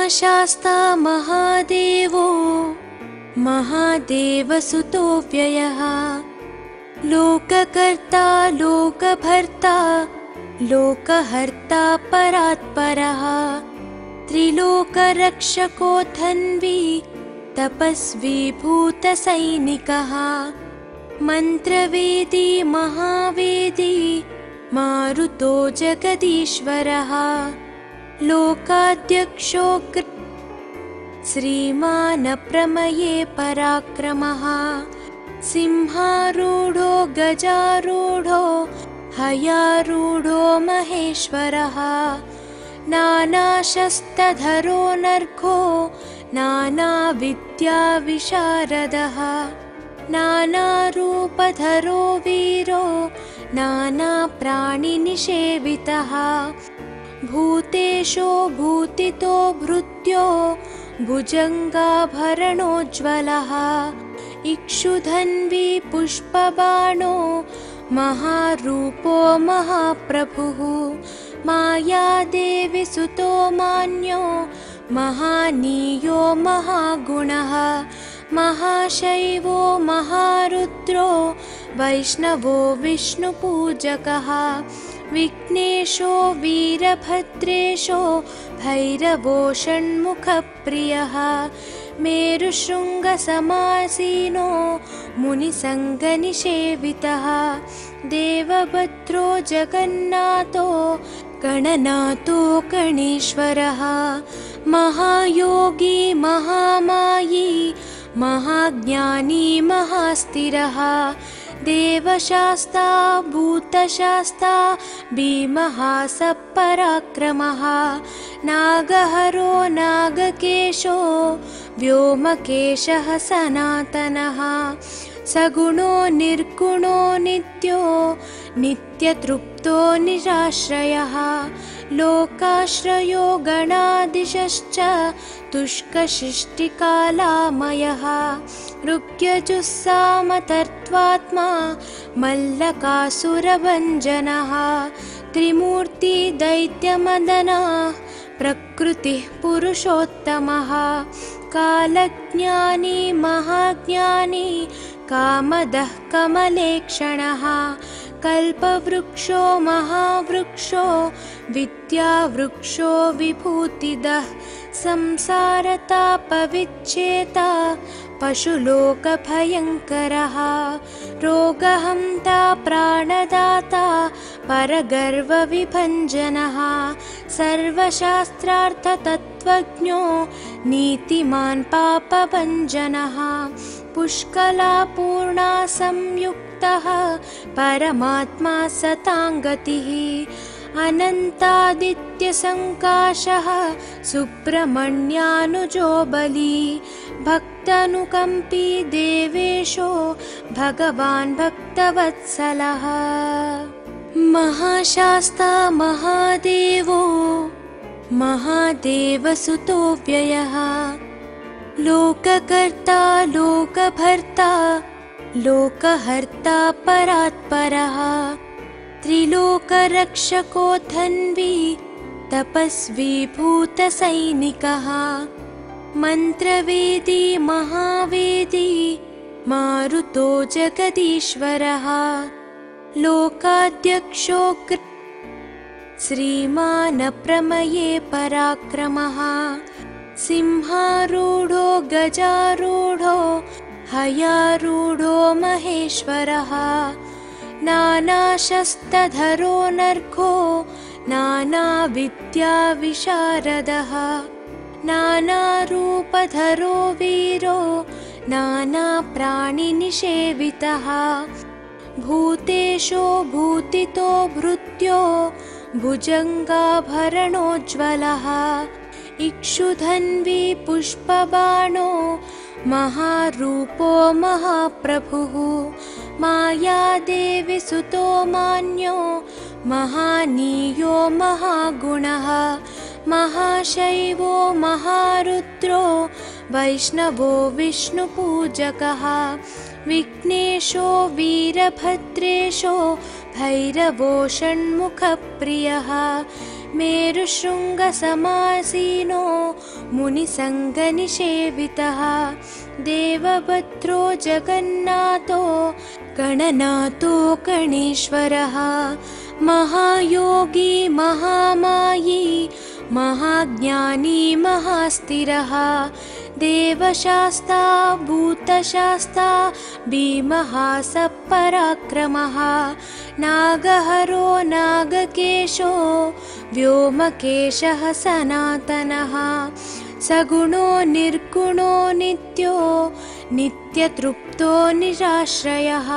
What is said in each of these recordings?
महाशास्ता महादेवो महादेवसुतो व्ययः लोककर्ता लोकभर्ता लोकहर्ता परात्परः त्रिलोकरक्षको धन्वी तपस्वी भूतसैनिकः मन्त्रवेदी महावेदी मारुतो जगदीश्वरः लोकाध्यक्षो श्रीमान् प्रमये पराक्रमः सिंहारूढो गजारूढो हयारूढो महेश्वरः नानाशस्त्रधरो नर्घो नानाविद्याविशारदः नानारूपधरो वीरो नानाप्राणिनिषेवितः भूतेशो भूतितो भृत्यो भुजङ्गाभरणोज्ज्वलः इक्षुधन्वी पुष्पबाणो महारूपो महाप्रभुः मायादेवी सुतो मान्यो महानीयो महागुणः महाशैवो महारुद्रो वैष्णवो विष्णुपूजकः विघ्नेशो वीरभद्रेशो भैरवो षण्मुखप्रियः मेरुशृङ्गसमासीनो मुनिसङ्गनिषेवितः देवभद्रो जगन्नाथो गणनाथो गणेश्वरः महायोगी महामायी महाज्ञानी महास्थिरः देवशास्ता भूतशास्ता भीमः सपराक्रमः नागहरो नागकेशो व्योमकेशः सनातनः सगुणो निर्गुणो नित्यो नित्यतृप्तो निराश्रयः लोकाश्रयो गणाधीशश्च तुष्कशिष्टिकालामयः ऋग्यजुस्सामतर्त्वात्मा मल्लकासुरभञ्जनः त्रिमूर्ति दैत्यमदनः प्रकृतिः पुरुषोत्तमः कालज्ञानी महाज्ञानी कामदः कमलेक्षणः कल्पवृक्षो महावृक्षो विद्यावृक्षो विभूतिदः संसारतापविच्छेता पशुलोकभयङ्करः रोगहन्ता प्राणदाता परगर्वविभञ्जनः सर्वशास्त्रार्थतत्त्वज्ञो नीतिमान् पापभञ्जनः पुष्कलापूर्णा संयुक्तः परमात्मा सताङ्गतिः अनन्तादित्यसङ्काशः सुब्रह्मण्यानुजो बली भक्तानुकम्पी देवेशो भगवान् भक्तवत्सलः महाशास्ता महादेवो महादेवसुतो व्ययः लोककर्ता लोकभर्ता लोकहर्ता परात्परः त्रिलोकरक्षको धन्वी तपस्वी भूतसैनिकः मन्त्रवेदी महावेदी मारुतो जगदीश्वरः लोकाध्यक्षो श्रीमान् प्रमये पराक्रमः सिंहारूढो गजारूढो हयारूढो महेश्वरः नानाशस्त्रधरो नर्घो नानाविद्याविशारदः नानारूपधरो वीरो नानाप्राणिनिषेवितः भूतेशो भूतितो भृत्यो भुजङ्गाभरणोज्ज्वलः इक्षुधन्वी पुष्पबाणो महारूपो महाप्रभुः मायादेवी सुतो मान्यो महानीयो महागुणः महाशैवो महारुद्रो वैष्णवो विष्णुपूजकः विघ्नेशो वीरभद्रेशो भैरवो षण्मुखप्रियः मेरुशृङ्गसमासीनो मुनिसङ्गनिषेवितः देवभद्रो जगन्नाथो गणनाथो गणेश्वरः महायोगी महामायी महाज्ञानी महास्थिरः देवशास्ता भूतशास्ता भीमः सपराक्रमः नागहरो नागकेशो व्योमकेशः सनातनः सगुणो निर्गुणो नित्यो नित्यतृप्तो निराश्रयः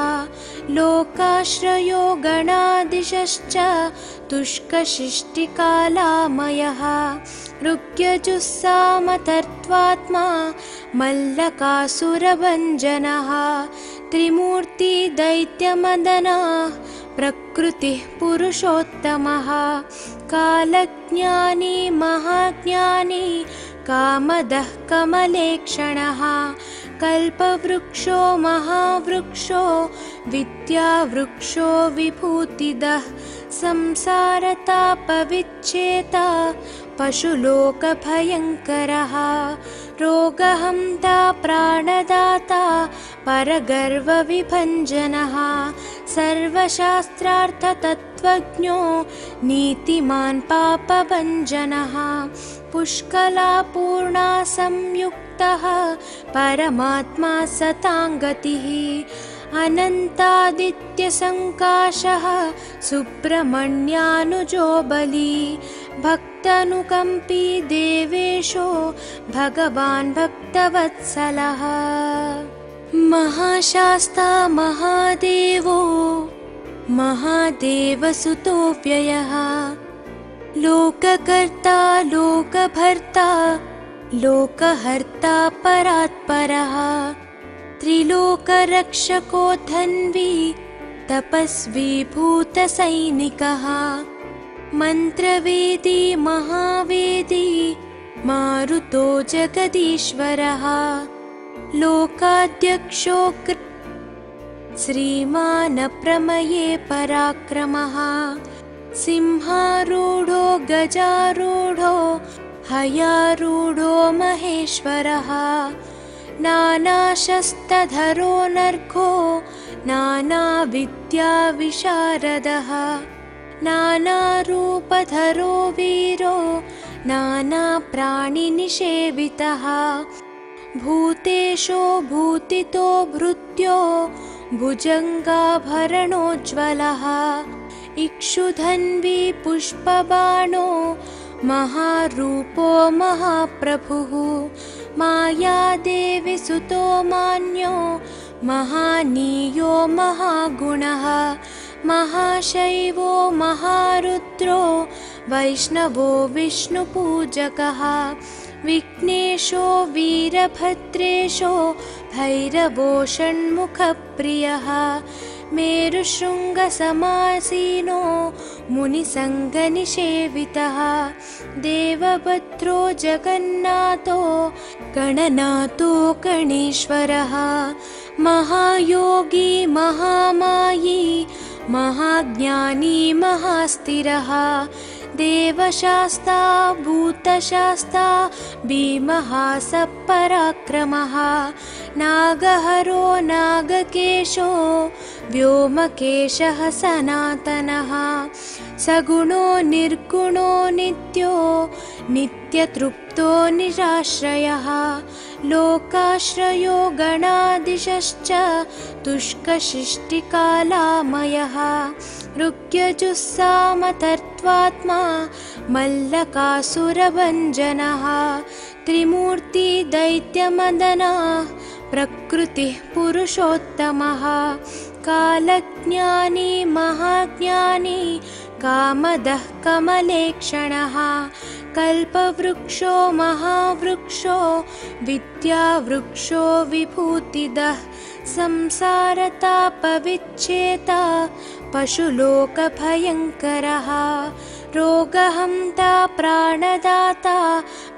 लोकाश्रयो गणाधीशश्च तुष्कशिष्टिकालामयः ऋग्यजुस्सामतर्त्वात्मा मल्लकासुरभञ्जनः त्रिमूर्ति दैत्यमदनः प्रकृतिः पुरुषोत्तमः कालज्ञानी महाज्ञानी कामदः कमलेक्षणः कल्पवृक्षो महावृक्षो विद्यावृक्षो विभूतिदः संसारतापविच्छेता पशुलोकभयङ्करः रोगहन्ता प्राणदाता परगर्वविभञ्जनः सर्वशास्त्रार्थतत्त्वज्ञो नीतिमान् पापभञ्जनः पुष्कलापूर्णा संयुक्तः परमात्मा सताङ्गतिः अनन्तादित्यसङ्काशः सुब्रह्मण्यानुजो बली भक्तानुकम्पी देवेशो भगवान् भक्तवत्सलः महाशास्ता महादेवो महादेवसुतो व्ययः लोककर्ता लोकभर्ता लोकहर्ता परात्परः त्रिलोकरक्षको धन्वी तपस्वी भूतसैनिकः मन्त्रवेदी महावेदी मारुतो जगदीश्वरः लोकाध्यक्षो श्रीमान् प्रमये पराक्रमः सिंहारूढो गजारूढो हयारूढो महेश्वरः नानाशस्त्रधरो नर्घो नानाविद्याविशारदः नानारूपधरो वीरो नानाप्राणिनिषेवितः भूतेशो भूतितो भृत्यो भुजङ्गाभरणोज्ज्वलः इक्षुधन्वी पुष्पबाणो महारूपो महाप्रभुः मायादेवी सुतो मान्यो महानीयो महागुणः महाशैवो महारुद्रो वैष्णवो विष्णुपूजकः विघ्नेशो वीरभद्रेशो भैरवो षण्मुखप्रियः मेरुशृङ्गसमासीनो मुनिसङ्गनिषेवितः देवभद्रो जगन्नाथो गणनाथो गणेश्वरः महायोगी महामायी महाज्ञानी महास्थिरः देवशास्ता भूतशास्ता भीमः सपराक्रमः नागहरो नागकेशो व्योमकेशः सनातनः सगुणो निर्गुणो नित्यो नित्यतृप्तो निराश्रयः लोकाश्रयो गणाधीशश्च तुष्कशिष्टिकालामयः ऋग्यजुस्सामतर्त्वात्मा मल्लकासुरभञ्जनः त्रिमूर्ति दैत्यमदनः प्रकृतिः पुरुषोत्तमः कालज्ञानी महाज्ञानी कामदः कमलेक्षणः कल्पवृक्षो महावृक्षो विद्यावृक्षो विभूतिदः संसारतापविच्छेता पशुलोकभयङ्करः रोगहन्ता प्राणदाता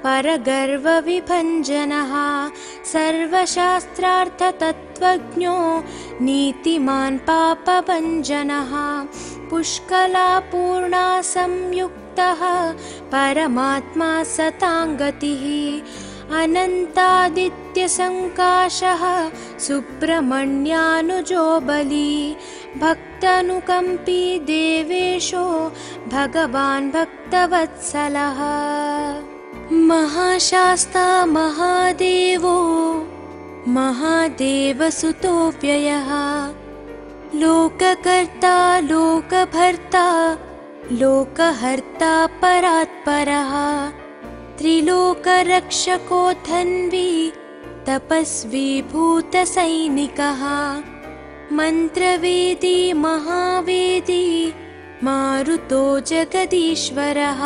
परगर्वविभञ्जनः सर्वशास्त्रार्थतत्त्वज्ञो नीतिमान् पापभञ्जनः पुष्कलापूर्णा संयुक्तः संयुक्तः परमात्मा सताङ्गतिः अनन्तादित्यसङ्काशः सुब्रह्मण्यानुजो बली भक्तानुकम्पी देवेशो भगवान् भक्तवत्सलः महाशास्ता महादेवो महादेवसुतो व्ययः लोककर्ता लोकभर्ता लोकहर्ता परात्परः त्रिलोकरक्षको धन्वी तपस्वी भूतसैनिकः मन्त्रवेदी महावेदी मारुतो जगदीश्वरः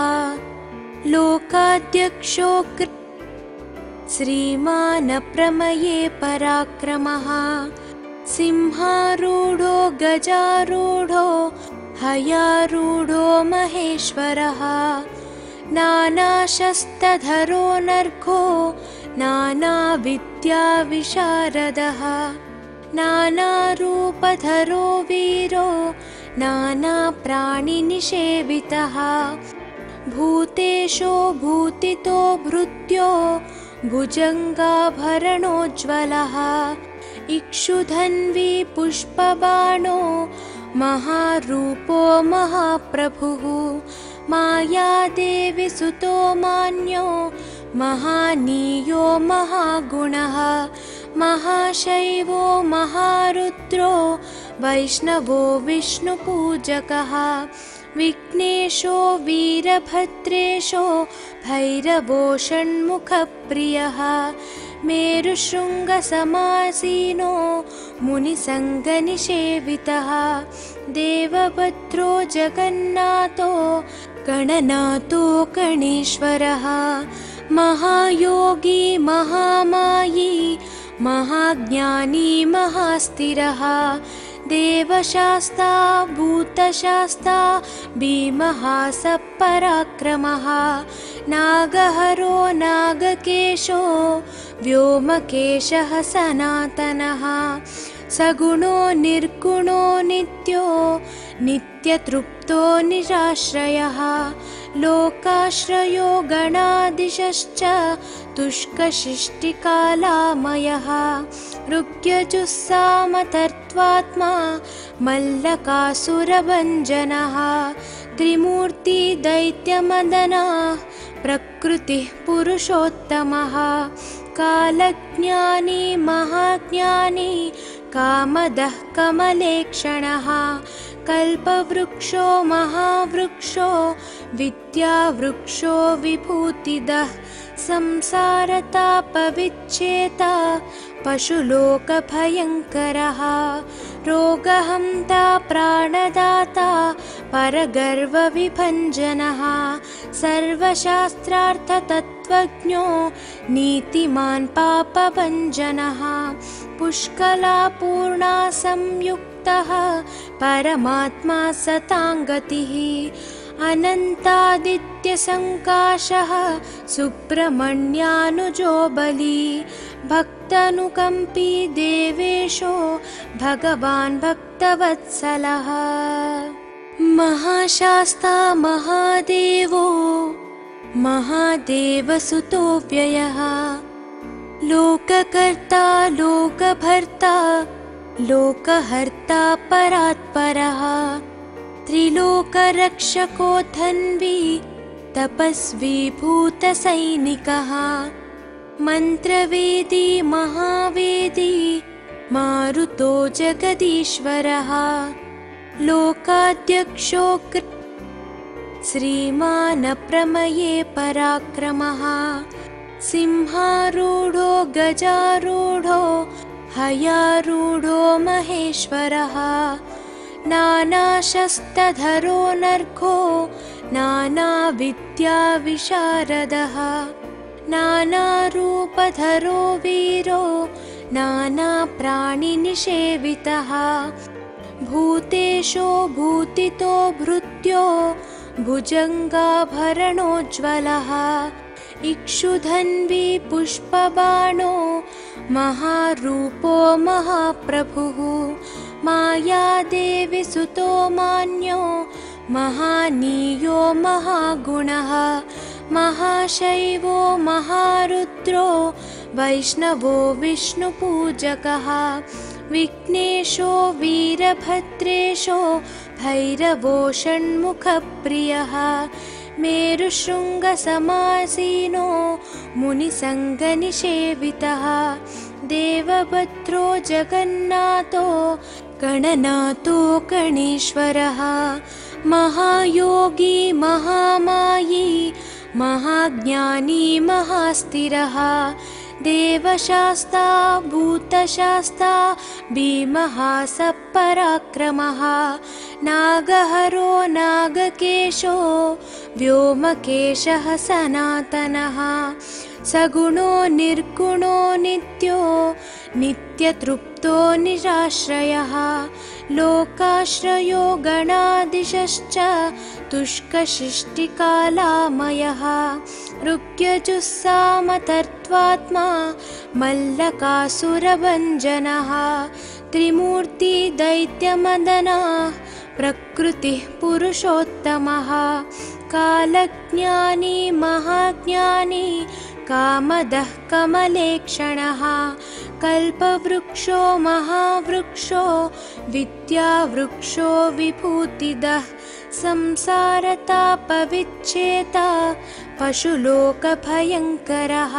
लोकाध्यक्षो श्रीमान् प्रमये पराक्रमः सिंहारूढो गजारूढो हयारूढो महेश्वरः नानाशस्त्रधरो नर्घो नानाविद्याविशारदः नानारूपधरो वीरो नानाप्राणिनिषेवितः भूतेशो भूतितो भृत्यो भुजङ्गाभरणोज्ज्वलः इक्षुधन्वी पुष्पबाणो महारूपो महाप्रभुः मायादेवी सुतो मान्यो महानीयो महागुणः महाशैवो महारुद्रो वैष्णवो विष्णुपूजकः विघ्नेशो वीरभद्रेशो भैरवो षण्मुखप्रियः मेरुशृङ्गसमासीनो मुनिसङ्गनिषेवितः देवभद्रो जगन्नाथो गणनाथो गणेश्वरः महायोगी महामायी महाज्ञानी महास्थिरः देवशास्ता भूतशास्ता भीमः सपराक्रमः नागहरो नागकेशो व्योमकेशः सनातनः सगुणो निर्गुणो नित्यो नित्यतृप्तो निराश्रयः लोकाश्रयो गणाधीशश्च तुष्कशिष्टिकालामयः ऋग्यजुस्सामतर्त्वात्मा मल्लकासुरभञ्जनः त्रिमूर्ति दैत्यमदनः प्रकृतिः पुरुषोत्तमः कालज्ञानी महाज्ञानी कामदः कमलेक्षणः कल्पवृक्षो महावृक्षो विद्यावृक्षो विभूतिदः संसारतापविच्छेता पशुलोकभयङ्करः रोगहन्ता प्राणदाता परगर्वविभञ्जनः सर्वशास्त्रार्थतत्त्वज्ञो नीतिमान् पापभञ्जनः पुष्कलापूर्णा संयुक्तः परमात्मा सताङ्गतिः अनन्तादित्यसङ्काशः सुब्रह्मण्यानुजो बली भक्तानुकम्पी देवेशो भगवान् भक्तवत्सलः महाशास्ता महादेवो महादेवसुतो व्ययः लोककर्ता लोकभर्ता लोकहर्ता परात्परः त्रिलोकरक्षको धन्वी तपस्वी भूतसैनिकः मन्त्रवेदी महावेदी मारुतो जगदीश्वरः लोकाध्यक्षो श्रीमान् प्रमये पराक्रमः सिंहारूढो गजारूढो हयारूढो महेश्वरः नानाशस्त्रधरो नर्घो नानाविद्याविशारदः नानारूपधरो वीरो नानाप्राणिनिषेवितः भूतेशो भूतितो भृत्यो भुजङ्गाभरणोज्ज्वलः इक्षुधन्वी पुष्पबाणो महारूपो महाप्रभुः मायादेवी सुतो मान्यो महानीयो महागुणः महाशैवो महारुद्रो वैष्णवो विष्णुपूजकः विघ्नेशो वीरभद्रेशो भैरवो षण्मुखप्रियः मेरुशृङ्गसमासीनो मुनिसङ्गनिषेवितः देवभद्रो जगन्नाथो गणनाथो गणेश्वरः महायोगी महामायी महाज्ञानी महास्थिरः देवशास्ता भूतशास्ता भीमः सपराक्रमः नागहरो नागकेशो व्योमकेशः सनातनः सगुणो निर्गुणो नित्यो नित्यतृप्तो निराश्रयः लोकाश्रयो गणाधीशश्च तुष्कशिष्टिकालामयः ऋग्यजुस्सामतर्त्वात्मा मल्लकासुरभञ्जनः त्रिमूर्ति दैत्यमदनः प्रकृतिः पुरुषोत्तमः कालज्ञानी महाज्ञानी कामदः कमलेक्षणः कल्पवृक्षो महावृक्षो विद्यावृक्षो विभूतिदः संसारतापविच्छेता पशुलोकभयङ्करः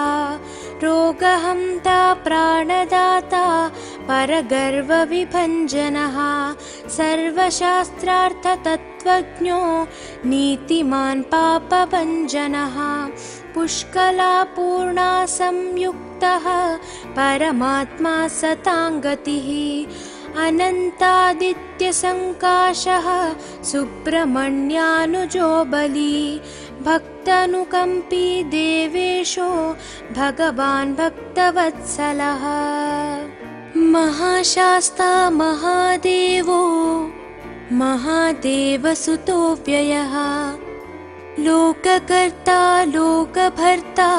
रोगहन्ता प्राणदाता परगर्वविभञ्जनः सर्वशास्त्रार्थतत्त्वज्ञो नीतिमान् पापभञ्जनः पुष्कलापूर्णा संयुक्तः परमात्मा सताङ्गतिः अनन्तादित्यसङ्काशः सुब्रह्मण्यानुजो बली भक्तानुकम्पी देवेशो भगवान् भक्तवत्सलः महाशास्ता महादेवो महादेवसुतो व्ययः लोककर्ता लोकभर्ता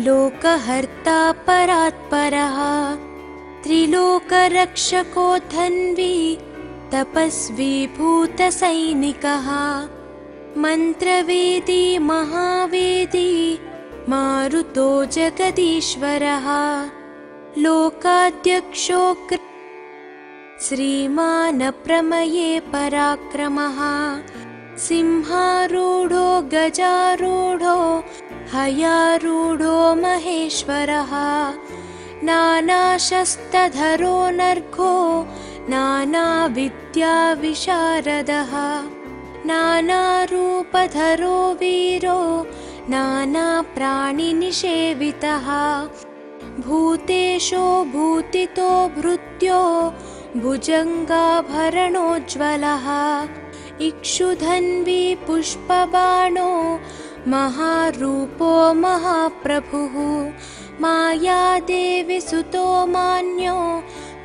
लोकहर्ता परात्परः त्रिलोकरक्षको धन्वी तपस्वी भूतसैनिकः मन्त्रवेदी महावेदी मारुतो जगदीश्वरः लोकाध्यक्षो श्रीमान् प्रमये पराक्रमः सिंहारूढो गजारूढो हयारूढो महेश्वरः नानाशस्त्रधरो नर्घो नानाविद्याविशारदः नानारूपधरो वीरो नानाप्राणिनिषेवितः भूतेशो भूतितो भृत्यो भुजङ्गाभरणोज्ज्वलः इक्षुधन्वी पुष्पबाणो महारूपो महाप्रभुः मायादेवी सुतो मान्यो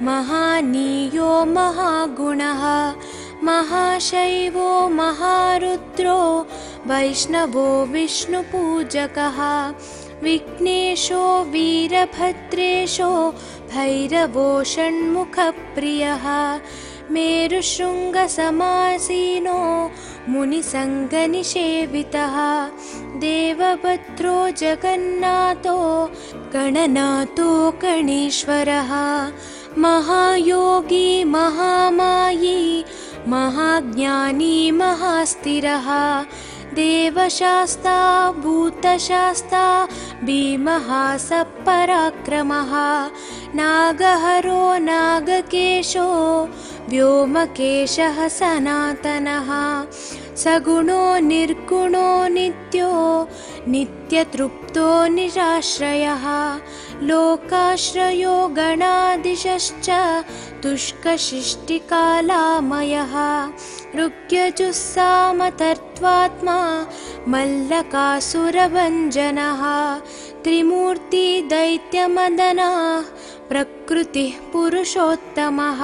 महानीयो महागुणः महाशैवो महारुद्रो वैष्णवो विष्णुपूजकः विघ्नेशो वीरभद्रेशो भैरवो षण्मुखप्रियः मेरुशृङ्गसमासीनो मुनिसङ्गनिषेवितः देवभद्रो जगन्नाथो गणनाथो गणेश्वरः महायोगी महामायी महाज्ञानी महास्थिरः देवशास्ता भूतशास्ता भीमः सपराक्रमः नागहरो नागकेशो व्योमकेशः सनातनः सगुणो निर्गुणो नित्यो नित्यतृप्तो निराश्रयः लोकाश्रयो गणाधीशश्च तुष्कशिष्टिकालामयः ऋग्यजुस्सामतर्त्वात्मा मल्लकासुरभञ्जनः त्रिमूर्ति दैत्यमदनः प्रकृतिः पुरुषोत्तमः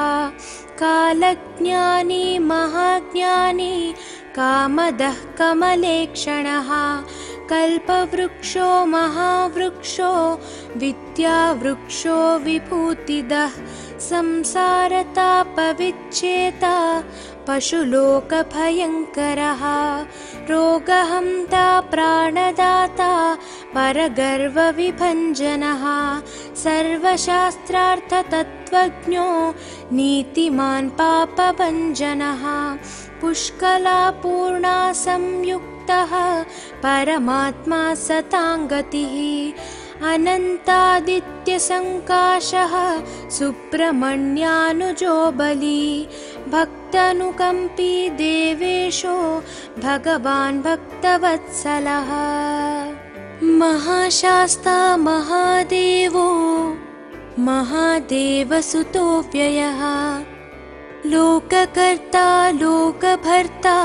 कालज्ञानी महाज्ञानी कामदः कमलेक्षणः कल्पवृक्षो महावृक्षो विद्यावृक्षो विभूतिदः संसारतापविच्छेता पशुलोकभयङ्करः रोगहन्ता प्राणदाता परगर्वविभञ्जनः सर्वशास्त्रार्थतत्त्वज्ञो नीतिमान् पापभञ्जनः पुष्कलापूर्णा संयुक्तः परमात्मा सताङ्गतिः अनन्तादित्यसङ्काशः सुब्रह्मण्यानुजो बली भक्तानुकम्पी देवेशो भगवान् भक्तवत्सलः महाशास्ता महादेवो महादेवसुतो व्ययः लोककर्ता लोकभर्ता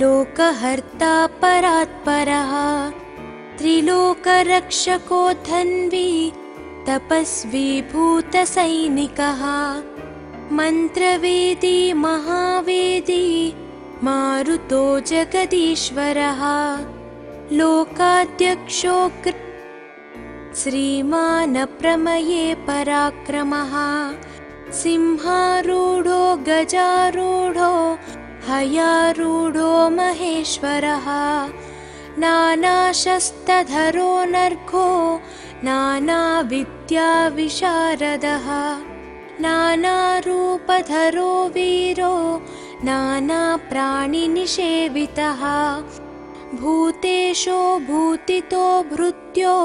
लोकहर्ता परात्परः त्रिलोकरक्षको धन्वी तपस्वी भूतसैनिकः मन्त्रवेदी महावेदी मारुतो जगदीश्वरः लोकाध्यक्षो श्रीमान् प्रमये पराक्रमः सिंहारूढो गजारूढो हयारूढो महेश्वरः नानाशस्त्रधरो नर्घो नानाविद्याविशारदः नानारूपधरो वीरो नानाप्राणिनिषेवितः भूतेशो भूतितो भृत्यो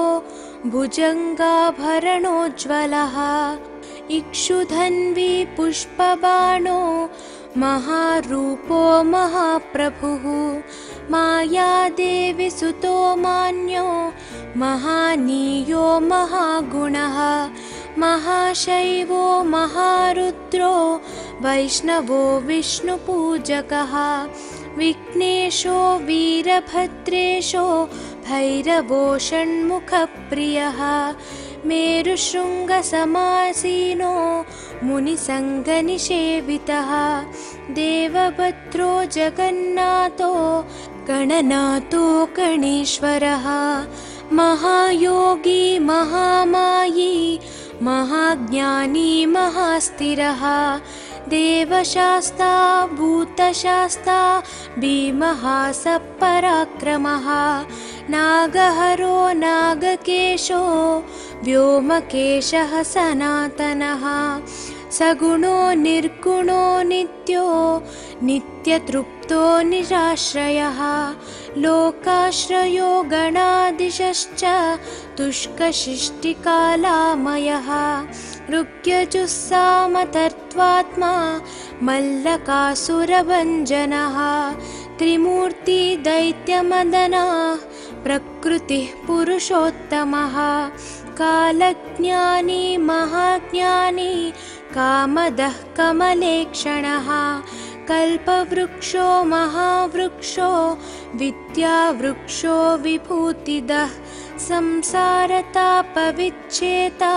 भुजङ्गाभरणोज्ज्वलः इक्षुधन्वी पुष्पबाणो महारूपो महाप्रभुः मायादेवी सुतो मान्यो महानीयो महागुणः महाशैवो महारुद्रो वैष्णवो विष्णुपूजकः विघ्नेशो वीरभद्रेशो भैरवो षण्मुखप्रियः मेरुशृङ्गसमासीनो मुनिसङ्गनिषेवितः देवभद्रो जगन्नाथो गणनाथो गणेश्वरः महायोगी महामायी महाज्ञानी महास्थिरः देवशास्ता भूतशास्ता भीमः सपराक्रमः नागहरो नागकेशो व्योमकेशः सनातनः सगुणो निर्गुणो नित्यो नित्यतृप्तो निराश्रयः लोकाश्रयो गणाधीशश्च तुष्कशिष्टिकालामयः ऋग्यजुस्सामतर्त्वात्मा मल्लकासुरभञ्जनः त्रिमूर्ति दैत्यमदनः प्रकृतिः पुरुषोत्तमः कालज्ञानी महाज्ञानी कामदः कमलेक्षणः कल्पवृक्षो महावृक्षो विद्यावृक्षो विभूतिदः संसारतापविच्छेता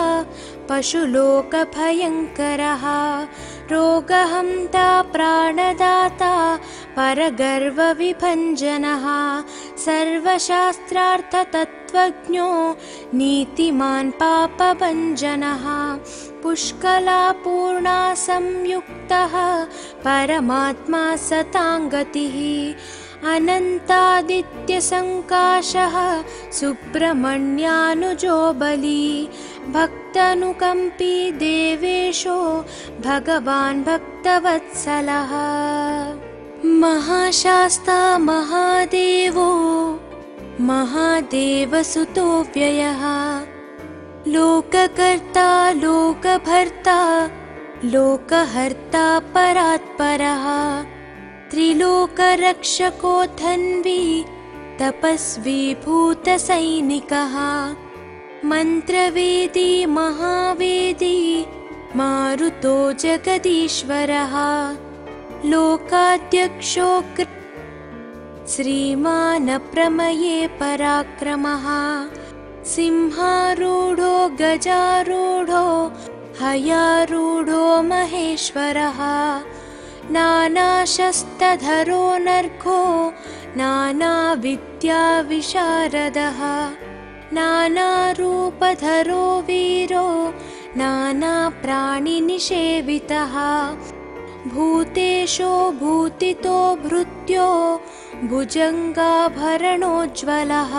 पशुलोकभयङ्करः रोगहन्ता प्राणदाता परगर्वविभञ्जनः सर्वशास्त्रार्थतत्त्वज्ञो नीतिमान् पापभञ्जनः पुष्कलापूर्णा संयुक्तः परमात्मा सताङ्गतिः अनन्तादित्यसङ्काशः सुब्रह्मण्यानुजो बली भक्तानुकम्पी देवेशो भगवान् भक्तवत्सलः महाशास्ता महादेवो महादेवसुतो व्ययः लोककर्ता लोकभर्ता लोकहर्ता परात्परः त्रिलोकरक्षको धन्वी तपस्वी भूतसैनिकः मन्त्रवेदी महावेदी मारुतो जगदीश्वरः लोकाध्यक्षो श्रीमान् प्रमये पराक्रमः सिंहारूढो गजारूढो हयारूढो महेश्वरः नानाशस्त्रधरो नर्घो नानाविद्याविशारदः नानारूपधरो वीरो नानाप्राणिनिषेवितः भूतेशो भूतितो भृत्यो भुजङ्गाभरणोज्ज्वलः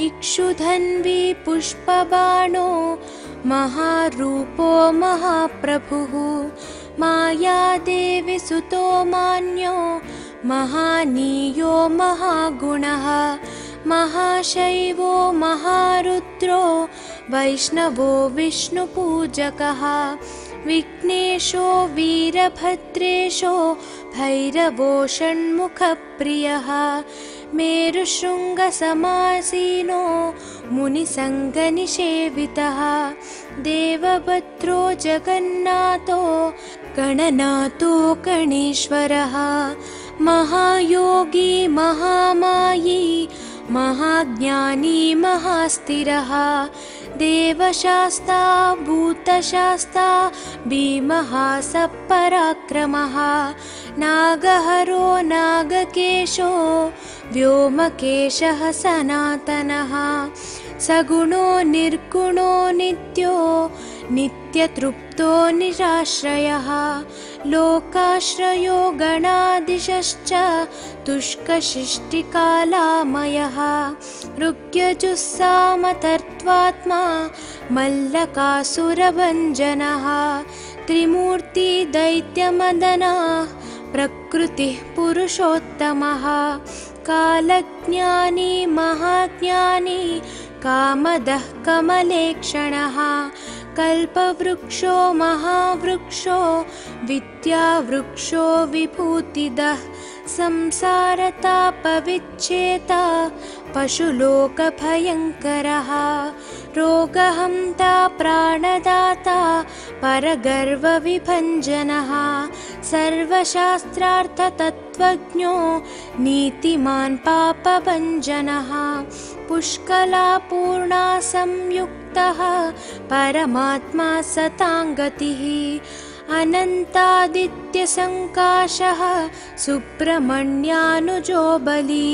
इक्षुधन्वी पुष्पबाणो महारूपो महाप्रभुः मायादेवी सुतो मान्यो महानीयो महागुणः महाशैवो महारुद्रो वैष्णवो विष्णुपूजकः विघ्नेशो वीरभद्रेशो भैरवो षण्मुखप्रियः मेरुशृङ्गसमासीनो मुनिसङ्गनिषेवितः देवभद्रो जगन्नाथो गणनाथो गणेश्वरः महायोगी महामायी महाज्ञानी महास्थिरः देवशास्ता भूतशास्ता भीमः सपराक्रमः नागहरो नागकेशो व्योमकेशः सनातनः सगुणो निर्गुणो नित्यो नित्यतृप्तो निराश्रयः लोकाश्रयो गणाधीशश्च तुष्कशिष्टिकालामयः ऋग्यजुस्सामतर्त्वात्मा मल्लकासुरभञ्जनः त्रिमूर्ति दैत्यमदनः प्रकृतिः पुरुषोत्तमः कालज्ञानी महाज्ञानी कामदः कमलेक्षणः कल्पवृक्षो महावृक्षो विद्यावृक्षो विभूतिदः संसारतापविच्छेता पशुलोकभयङ्करः रोगहन्ता प्राणदाता परगर्वविभञ्जनः सर्वशास्त्रार्थतत्त्वज्ञो नीतिमान् पापभञ्जनः पुष्कलापूर्णा संयुक्तः परमात्मा सताङ्गतिः अनन्तादित्यसङ्काशः सुब्रह्मण्यानुजो बली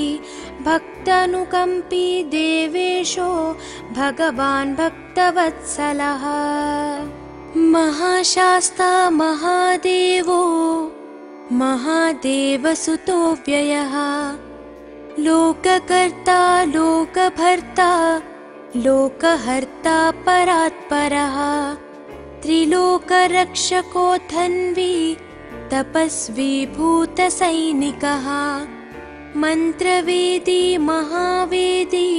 भक्तानुकम्पी देवेशो भगवान् भक्तवत्सलः महाशास्ता महादेवो महादेवसुतो व्ययः लोककर्ता लोकभर्ता लोकहर्ता परात्परः त्रिलोकरक्षको धन्वी तपस्वी भूतसैनिकः मन्त्रवेदी महावेदी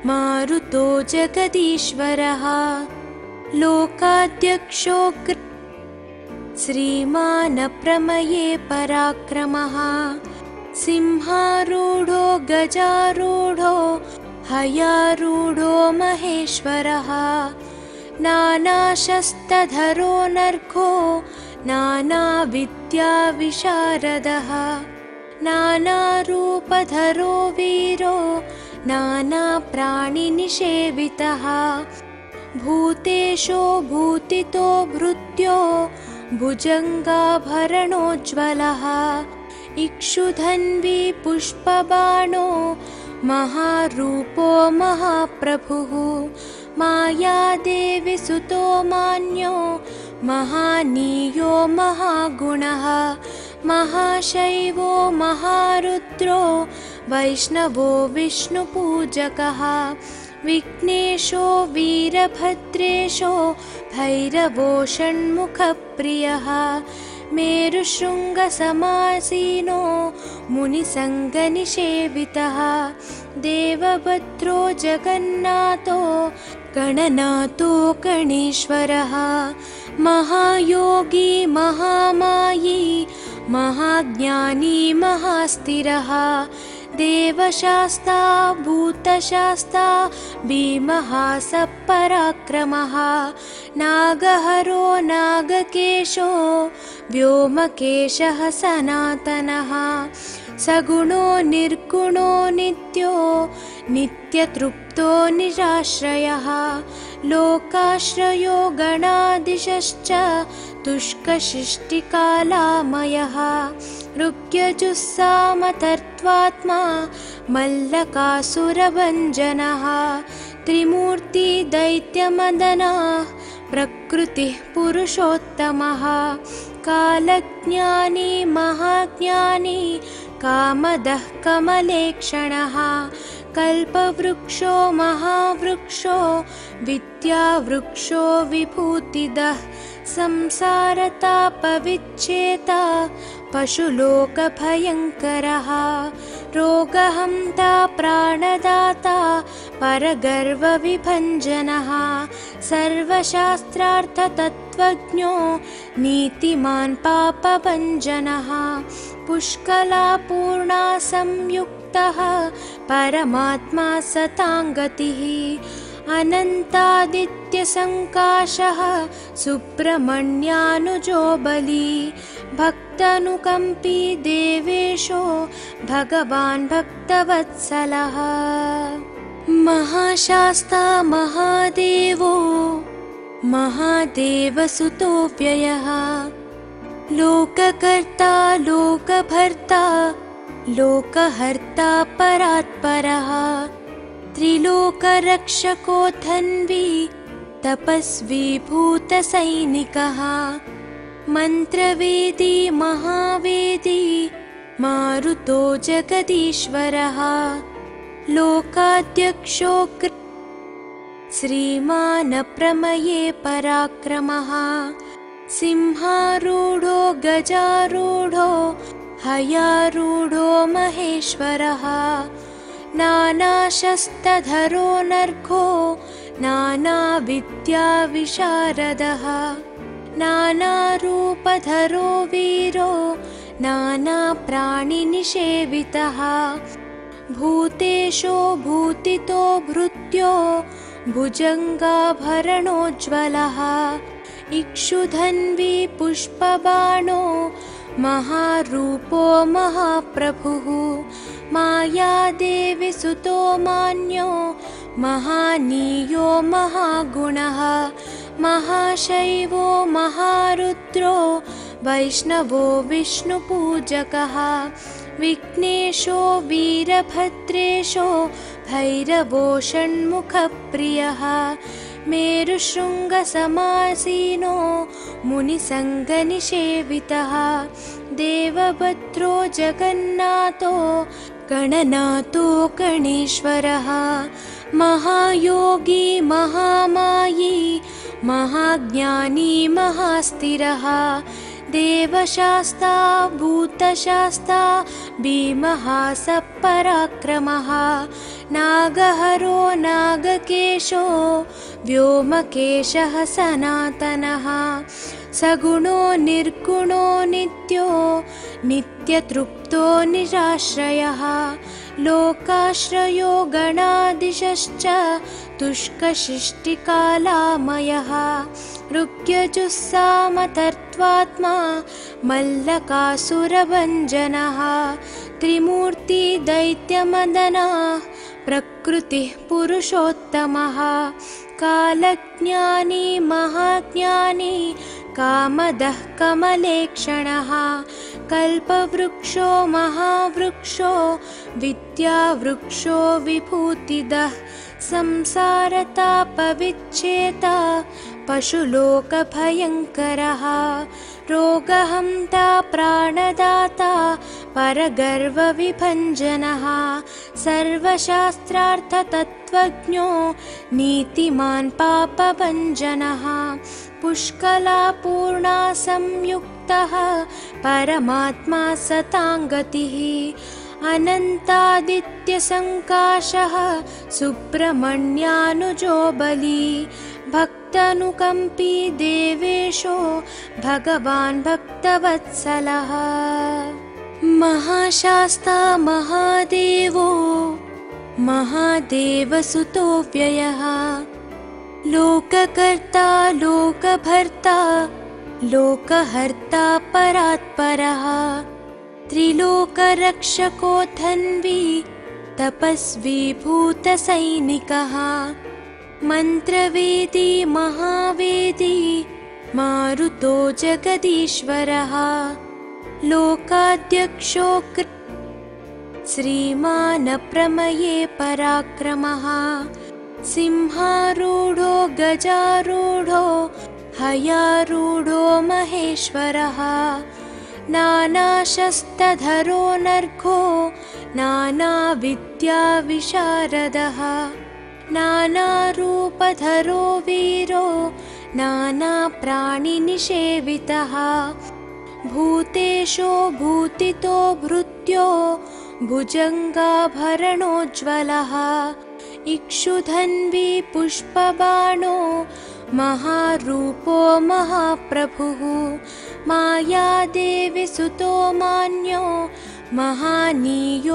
मारुतो जगदीश्वरः लोकाध्यक्षो श्रीमान् प्रमये पराक्रमः सिंहारूढो गजारूढो हयारूढो महेश्वरः नानाशस्त्रधरो नर्घो नानाविद्याविशारदः नानारूपधरो वीरो नानाप्राणिनिषेवितः भूतेशो भूतितो भृत्यो भुजङ्गाभरणोज्ज्वलः इक्षुधन्वी पुष्पबाणो महारूपो महाप्रभुः मायादेवी सुतो मान्यो महानीयो महागुणः महाशैवो महारुद्रो वैष्णवो विष्णुपूजकः विघ्नेशो वीरभद्रेशो भैरवो षण्मुखप्रियः मेरुशृङ्गसमासीनो मुनिसङ्गनिषेवितः देवभद्रो जगन्नाथो गणनाथो गणेश्वरः महायोगी महामायी महाज्ञानी महास्थिरः देवशास्ता भूतशास्ता भीमः सपराक्रमः नागहरो नागकेशो व्योमकेशः सनातनः सगुणो निर्गुणो नित्यो नित्यतृप्तो निराश्रयः लोकाश्रयो गणाधीशश्च तुष्कशिष्टिकालामयः ऋग्यजुस्सामतर्त्वात्मा मल्लकासुरभञ्जनः त्रिमूर्ति दैत्यमदनः प्रकृतिः पुरुषोत्तमः कालज्ञानी महाज्ञानी कामदः कमलेक्षणः कल्पवृक्षो महावृक्षो विद्यावृक्षो विभूतिदः संसारतापविच्छेता पशुलोकभयङ्करः रोगहन्ता प्राणदाता परगर्वविभञ्जनः सर्वशास्त्रार्थतत्त्वज्ञो नीतिमान् पापभञ्जनः पुष्कलापूर्णा संयुक्तः परमात्मा सताङ्गतिः अनन्तादित्यसङ्काशः सुब्रह्मण्यानुजो बली भक्तानुकम्पी देवेशो भगवान् भक्तवत्सलः महाशास्ता महादेवो महादेवसुतो व्ययः लोककर्ता लोकभर्ता लोकहर्ता परात्परः त्रिलोकरक्षको धन्वी तपस्वी भूतसैनिकः मन्त्रवेदी महावेदी मारुतो जगदीश्वरः लोकाध्यक्षो श्रीमान् प्रमये पराक्रमः सिंहारूढो गजारूढो हयारूढो महेश्वरः नानाशस्त्रधरो नर्घो नानाविद्याविशारदः नानारूपधरो वीरो नानाप्राणिनिषेवितः भूतेशो भूतितो भृत्यो भुजङ्गाभरणोज्ज्वलः इक्षुधन्वी पुष्पबाणो महारूपो महाप्रभुः मायादेवी सुतो मान्यो महानीयो महागुणः महाशैवो महारुद्रो वैष्णवो विष्णुपूजकः विघ्नेशो वीरभद्रेशो भैरवो षण्मुखप्रियः मेरुशृङ्गसमासीनो मुनिसङ्गनिषेवितः देवभद्रो जगन्नाथो गणनाथो गणेश्वरः महायोगी महामायी महाज्ञानी महास्थिरः देवशास्ता भूतशास्ता भीमः सपराक्रमः नागहरो नागकेशो व्योमकेशः सनातनः सगुणो निर्गुणो नित्यो नित्यतृप्तो निराश्रयः लोकाश्रयो गणाधीशश्च तुष्कशिष्टिकालामयः ऋग्यजुस्सामतर्त्वात्मा मल्लकासुरभञ्जनः त्रिमूर्ति दैत्यमदनः प्रकृतिः पुरुषोत्तमः कालज्ञानी महाज्ञानी कामदः कमलेक्षणः कल्पवृक्षो महावृक्षो विद्यावृक्षो विभूतिदः संसारतापविच्छेता पशुलोकभयङ्करः रोगहन्ता प्राणदाता परगर्वविभञ्जनः सर्वशास्त्रार्थतत्त्वज्ञो नीतिमान् पापभञ्जनः पुष्कलापूर्णा संयुक्तः परमात्मा सताङ्गतिः अनन्तादित्यसङ्काशः सुब्रह्मण्यानुजो बली भक्तानुकम्पी देवेशो भगवान् भक्तवत्सलः महाशास्ता महादेवो महादेवसुतो व्ययः लोककर्ता लोकभर्ता लोकहर्ता परात्परः त्रिलोकरक्षको धन्वी तपस्वी भूतसैनिकः मन्त्रवेदी महावेदी मारुतो जगदीश्वरः लोकाध्यक्षो श्रीमान् प्रमये पराक्रमः सिंहारूढो गजारूढो हयारूढो महेश्वरः नानाशस्त्रधरो नर्घो नानाविद्याविशारदः नानारूपधरो वीरो नानाप्राणिनिषेवितः भूतेशो भूतितो भृत्यो भुजङ्गाभरणोज्ज्वलः इक्षुधन्वी पुष्पबाणो महारूपो महाप्रभुः मायादेवी सुतो मान्यो महानीयो